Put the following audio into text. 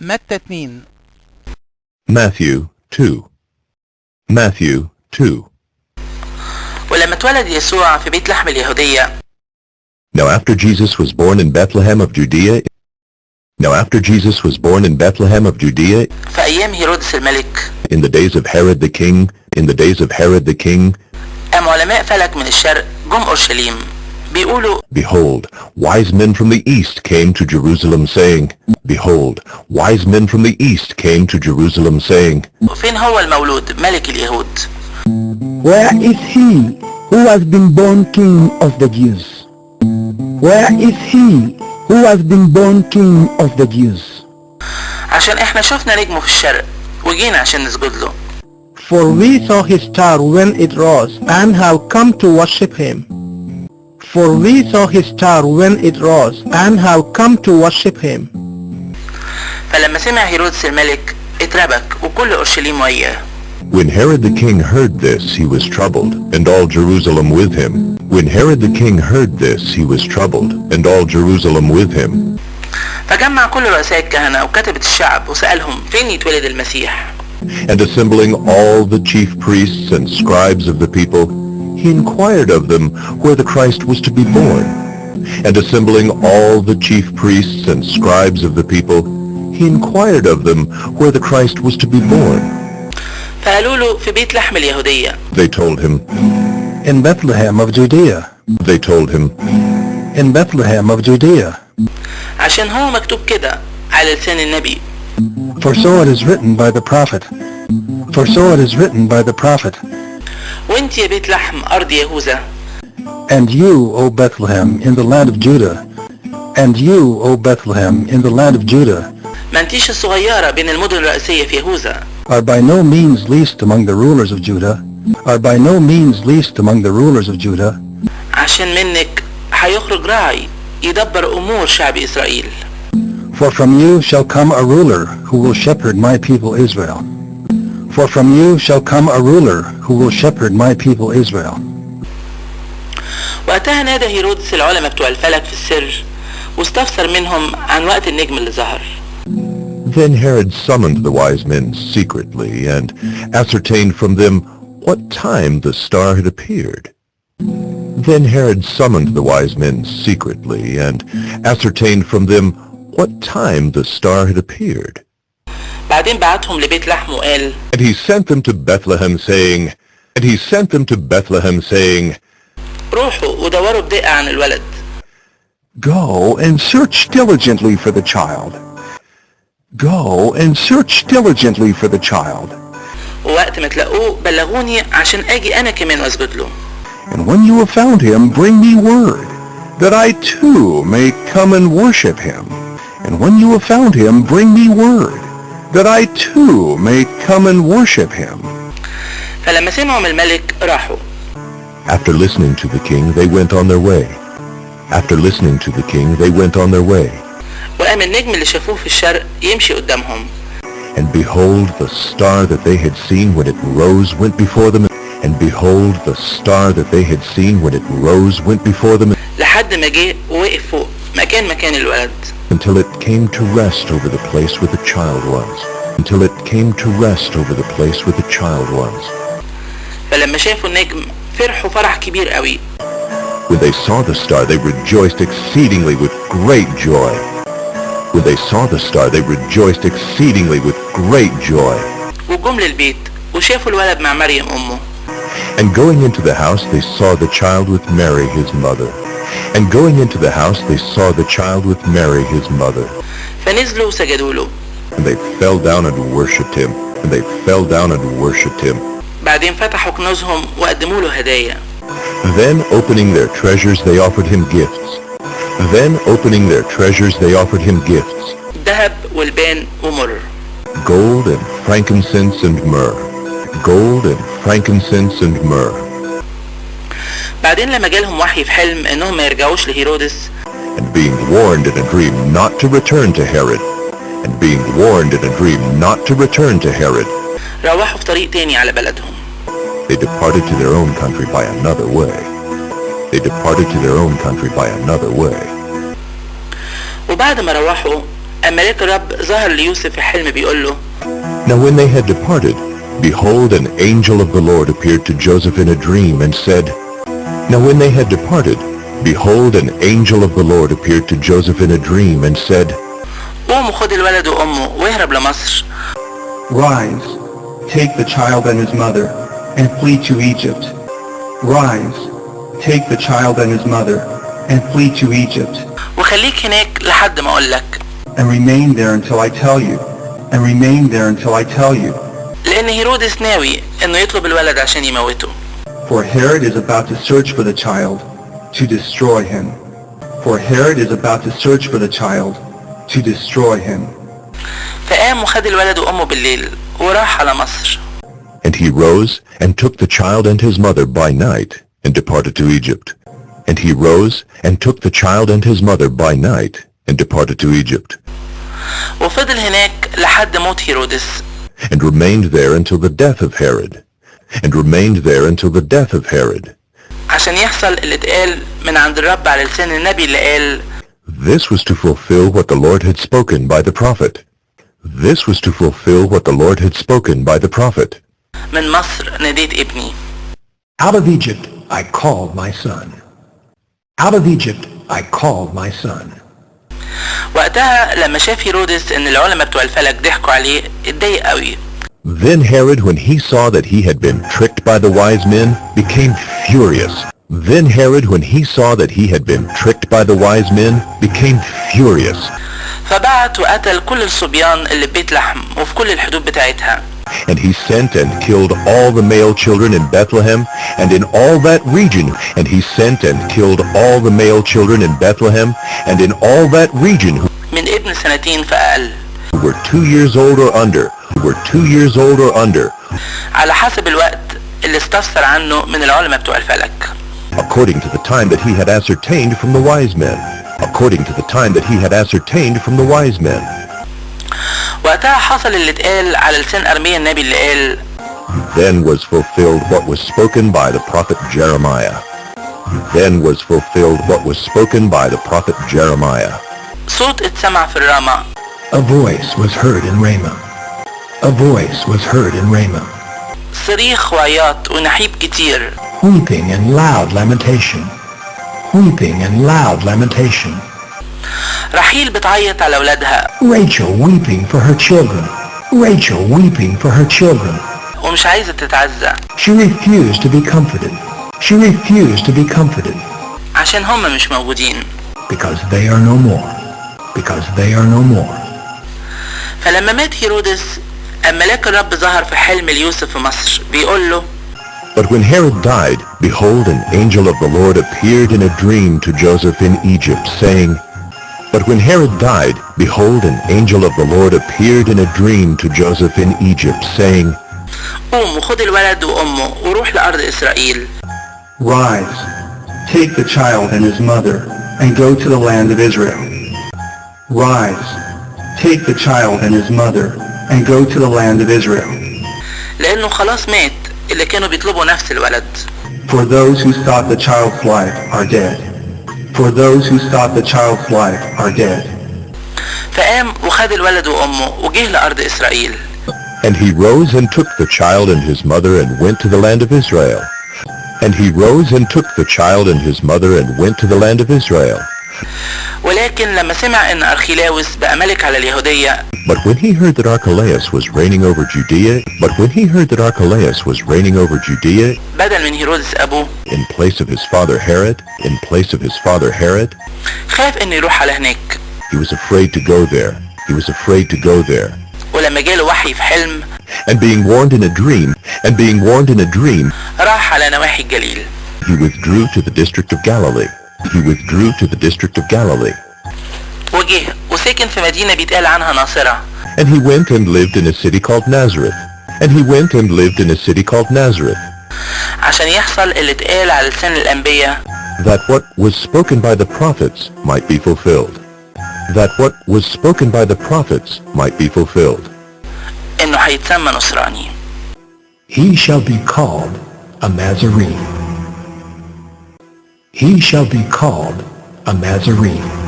متى 2. Matthew 2. Matthew 2. ولما اتولد يسوع في بيت لحم اليهودية. Now after Jesus was born in Bethlehem of Judea, في أيام هيرودس الملك. in the days of Herod the king, قام علماء فلك من الشرق جم أورشليم بيقولوا behold, wise men from the east came to Jerusalem saying, فين هو المولود ملك اليهود؟ Where is he who has been born King of the Jews? Where is he who has been born King of the Jews? عشان احنا شفنا نجمه في الشرق وجينا عشان نسجد له. For we saw his star when it rose and have come to worship him. For we saw his star when it rose and have come to worship him. فلما سمع هيرودس الملك اتربك وكل أورشليم وياه. When Herod the king heard this, he was troubled, and all Jerusalem with him. فجمع كل رؤساء الكهنة وكتبة الشعب وسألهم فين يتولد المسيح. And assembling all the chief priests and scribes of the people, he inquired of them where the Christ was to be born. فقالوا له في بيت لحم اليهودية. They told him, In Bethlehem of Judea. In Bethlehem of Judea. عشان هو مكتوب كده على لسان النبي. For so it is written by the prophet. وانت يا بيت لحم أرض يهوذا. And you, O Bethlehem, in the land of Judah. ما انتيش الصغيرة بين المدن الرئيسية في يهوذا. Are by no means least among the rulers of Judah. عشان منك هيخرج راعي يدبر أمور شعب إسرائيل. For from you shall come a ruler who will shepherd my people Israel. وقتها نادى هيرودس العلماء بتوع الفلك في السر واستفسر منهم عن وقت النجم اللي ظهر. Then Herod summoned the wise men secretly and ascertained from them what time the star had appeared. بعدين بعتهم لبيت لحم وقال And he sent them to Bethlehem saying, روحوا ودوروا بدقة عن الولد. Go and search diligently for the child. ووقت ما تلاقوه بلغوني عشان اجي انا كمان واسجد له. And when you have found him, bring me word, that I too may come and worship him. فلما سمعوا من الملك راحوا. After listening to the king, they went on their way. وقام النجم اللي شافوه في الشرق يمشي قدامهم. And behold, the star that they had seen when it rose went before them. لحد ما جه ووقف فوق مكان الولد. Until it came to rest over the place where the child was. فلما شافوا النجم فرحوا فرح كبير قوي. When they saw the star, they rejoiced exceedingly with great joy. وجم للبيت وشافوا الولد مع مريم أمه. And going into the house, they saw the child with Mary, his mother. فنزلوا وسجدوا له. And they fell down and worshipped him. بعدين فتحوا كنوزهم وقدموا له هدايا. Then opening their treasures, they offered him gifts. ذهب والبان ومر. Gold and frankincense and myrrh. بعدين لما جالهم وحي في حلم انهم ما يرجعوش لهيرودس. And being warned in a dream not to return to Herod. روحوا في طريق تاني على بلدهم. They departed to their own country by another way. وبعد ما روحوا ملاك الرب ظهر ليوسف في حلم بيقول له Now when they had departed, behold, an angel of the Lord appeared to Joseph in a dream and said, Now when they had departed, behold, an angel of the Lord appeared to Joseph in a dream and said, قوم وخد الولد وأمه واهرب لمصر. Rise, take the child and his mother, and flee to Egypt. Rise, take the child and his mother, and flee to Egypt. وخليك هناك لحد ما أقول لك. And remain there until I tell you. And remain there until I tell you. لأن هيرودس ناوي إنه يطلب الولد عشان يموته. For Herod is about to search for the child, to destroy him. For Herod is about to search for the child, to destroy him. فقام وخد الولد وأمه بالليل وراح على مصر. And he rose and took the child and his mother by night and departed to Egypt. And he rose and took the child and his mother by night and departed to Egypt. وفضل هناك لحد موت هيرودس. And remained there until the death of Herod. And remained there until the death of Herod. عشان يحصل اللي اتقال من عند الرب على لسان النبي اللي قال This was to fulfill what the Lord had spoken by the prophet. This was to fulfill what the Lord had spoken by the prophet. من مصر ناديت ابني. Out of Egypt I called my son. Out of Egypt I called my son. وقتها لما شاف هيرودس ان العلماء بتوع الفلك ضحكوا عليه اتضايق قوي. Then Herod, when he saw that he had been tricked by the wise men, became furious. Then Herod, when he saw that he had been tricked by the wise men, became furious. فبعت وقتل كل الصبيان اللي ببيت لحم وفي كل الحدود بتاعتها. And he sent and killed all the male children in Bethlehem and in all that region. And he sent and killed all the male children in Bethlehem and in all that region من ابن سنتين فأقل. who were 2 years old or under. Who were 2 years old or under. على حسب الوقت اللي استفسر عنه من العلماء بتوع الفلك. According to the time that he had ascertained from the wise men. According to the time that he had ascertained from the wise men. وقتها حصل اللي اتقال على لسان أرميا النبي اللي قال Then was fulfilled what was spoken by the prophet Jeremiah. Then was fulfilled what was spoken by the prophet Jeremiah. صوت اتسمع في الرامة. A voice was heard in Ramah. A voice was heard in Ramah. صريخ وعياط ونحيب كتير. Weeping and loud lamentation. Weeping and loud lamentation. رحيل بتعيط على أولادها. Rachel weeping for her children. Rachel weeping for her children. ومش عايزة تتعزى. She refused to be comforted. She refused to be comforted. عشان هم مش موجودين. Because they are no more. Because they are no more. فلما مات هيرودس ملاك الرب ظهر في حلم ليوسف في مصر بيقول له But when Herod died, behold, an angel of the Lord appeared in a dream to Joseph in Egypt, saying, But when Herod died, behold, an angel of the Lord appeared in a dream to Joseph in Egypt, saying, قوم وخد الولد وأمه وروح لأرض إسرائيل. Rise, take the child and his mother, and go to the land of Israel. Rise, take the child and his mother, and go to the land of Israel. لأنه خلاص مات اللي كانوا بيطلبوا نفس الولد. For those who sought the child's life are dead. For those who sought the child's life are dead. فقام وخد الولد وأمه وجه لأرض إسرائيل. And he rose and took the child and his mother and went to the land of Israel. And he rose and took the child and his mother and went to the land of Israel. ولكن لما سمع ان أرخيلاوس بقى ملك على اليهودية. But when he heard that Archelaus was reigning over Judea, بدل من هيرودس أبوه. in place of his father Herod, خاف انه يروح على هناك. he was afraid to go there. ولما جاله وحي في حلم. And being warned in a dream, راح على نواحي الجليل. he withdrew to the district of Galilee. وجه وسكن في مدينة بيتقال عنها ناصرة. And he went and lived in a city called Nazareth. عشان يحصل اللي اتقال على لسان الأنبياء. That what was spoken by the prophets might be fulfilled. إنه هيتسمى نصراني. He shall be called a Nazarene. He shall be called a Nazarene.